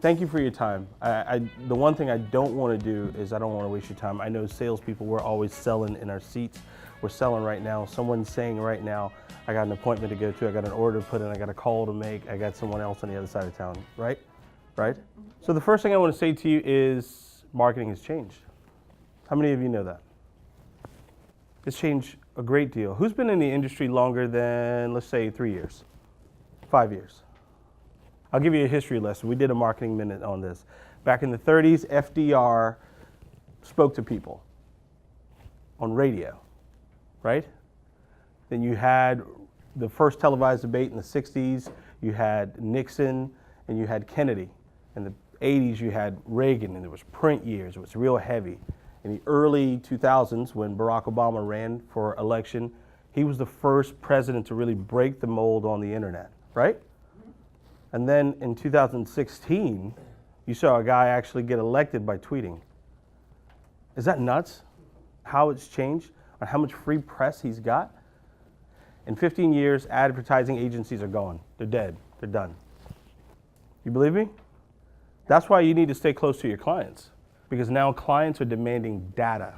Thank you for your time. The one thing I don't want to do is I don't want to waste your time. I know salespeople, we're always selling in our seats. We're selling right now. Someone's saying right now, I got an appointment to go to, I got an order to put in, I got a call to make, I got someone else on the other side of town, right? Right? So the first thing I want to say to you is marketing has changed. How many of you know that? It's changed a great deal. Who's been in the industry longer than, let's say, 3 years? 5 years? I'll give you a history lesson. We did a marketing minute on this. Back in the 30s, FDR spoke to people on radio, right? Then you had the first televised debate in the 60s. You had Nixon and you had Kennedy. In the 80s, you had Reagan, and there was print years. It was real heavy. In the early 2000s, when Barack Obama ran for election, he was the first president to really break the mold on the internet, right? And then in 2016, you saw a guy actually get elected by tweeting. Is that nuts? How it's changed, or how much free press he's got? In 15 years, advertising agencies are gone. They're dead. They're done. You believe me? That's why you need to stay close to your clients, because now clients are demanding data.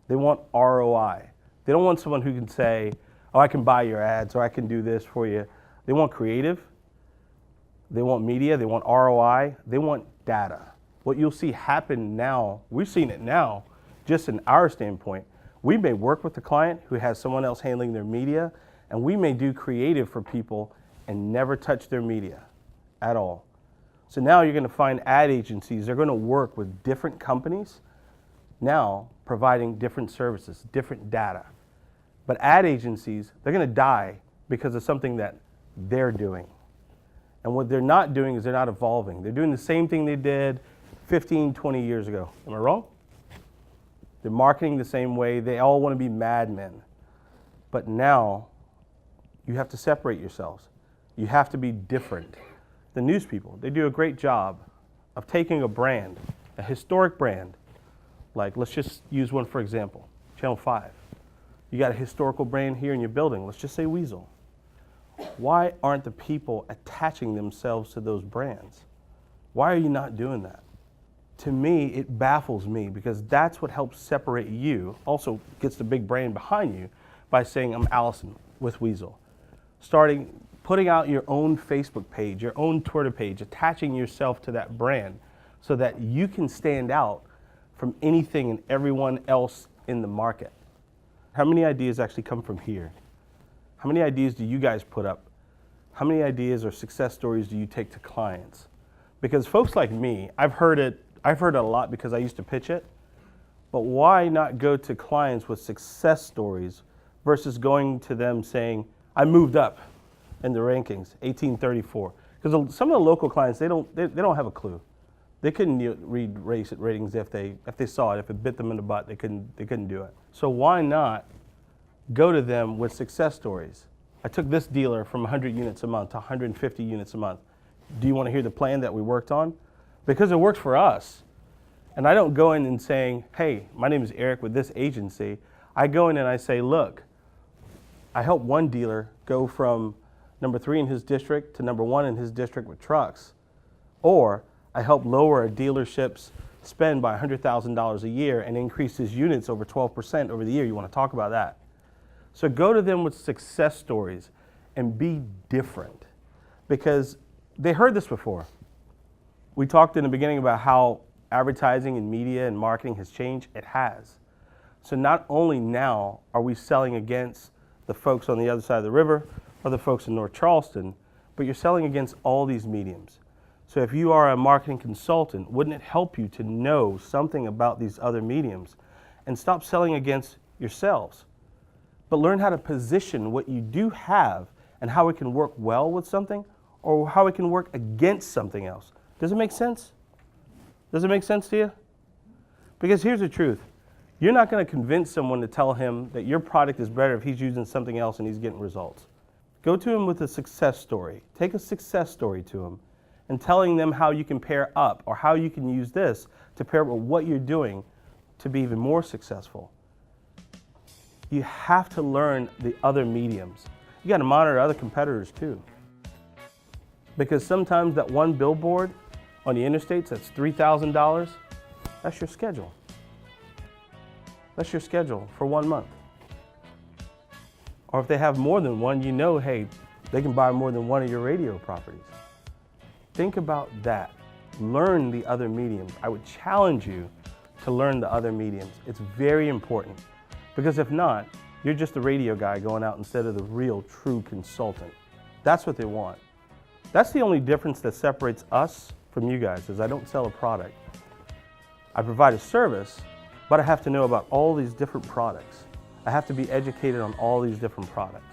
They want ROI. They don't want someone who can say, oh, I can buy your ads, or I can do this for you. They want creative. They want media, they want ROI, they want data. What you'll see happen now, we've seen it now, just in our standpoint, we may work with the client who has someone else handling their media, and we may do creative for people and never touch their media at all. So now you're gonna find ad agencies, they're gonna work with different companies now providing different services, different data. But ad agencies, they're gonna die because of something that they're doing. And what they're not doing is they're not evolving. They're doing the same thing they did 15, 20 years ago. Am I wrong? They're marketing the same way. They all want to be madmen. But now, you have to separate yourselves. You have to be different. The news people, they do a great job of taking a brand, a historic brand, like let's just use one for example, Channel 5. You got a historical brand here in your building, let's just say Weasel. Why aren't the people attaching themselves to those brands? Why are you not doing that? To me, it baffles me, because that's what helps separate you, also gets the big brand behind you, by saying I'm Allison with Weasel. Putting out your own Facebook page, your own Twitter page, attaching yourself to that brand so that you can stand out from anything and everyone else in the market. How many ideas actually come from here? How many ideas do you guys put up? How many ideas or success stories do you take to clients? Because folks like me, I've heard it a lot because I used to pitch it, but why not go to clients with success stories versus going to them saying, I moved up in the rankings, 1834. Because some of the local clients, they don't have a clue. They couldn't read ratings if they saw it. If it bit them in the butt, they couldn't do it. So why not go to them with success stories? I took this dealer from 100 units a month to 150 units a month. Do you want to hear the plan that we worked on? Because it works for us. And I don't go in and saying, hey, my name is Eric with this agency. I go in and I say, look, I helped one dealer go from number 3 in his district to number 1 in his district with trucks. Or I helped lower a dealership's spend by $100,000 a year and increase his units over 12% over the year. You want to talk about that? So go to them with success stories and be different, because they heard this before. We talked in the beginning about how advertising and media and marketing has changed. It has. So not only now are we selling against the folks on the other side of the river or the folks in North Charleston, but you're selling against all these mediums. So if you are a marketing consultant, wouldn't it help you to know something about these other mediums and stop selling against yourselves? But learn how to position what you do have and how it can work well with something or how it can work against something else. Does it make sense? Does it make sense to you? Because here's the truth. You're not going to convince someone to tell him that your product is better if he's using something else and he's getting results. Go to him with a success story. Take a success story to him and telling them how you can pair up or how you can use this to pair with what you're doing to be even more successful. You have to learn the other mediums. You got to monitor other competitors too. Because sometimes that one billboard On the interstates, that's $3,000. That's your schedule. That's your schedule for 1 month. Or if they have more than one, you know, hey, they can buy more than one of your radio properties. Think about that. Learn the other mediums. I would challenge you to learn the other mediums. It's very important, because if not, you're just a radio guy going out instead of the real, true consultant. That's what they want. That's the only difference that separates us from you guys, is I don't sell a product. I provide a service, but I have to know about all these different products. I have to be educated on all these different products.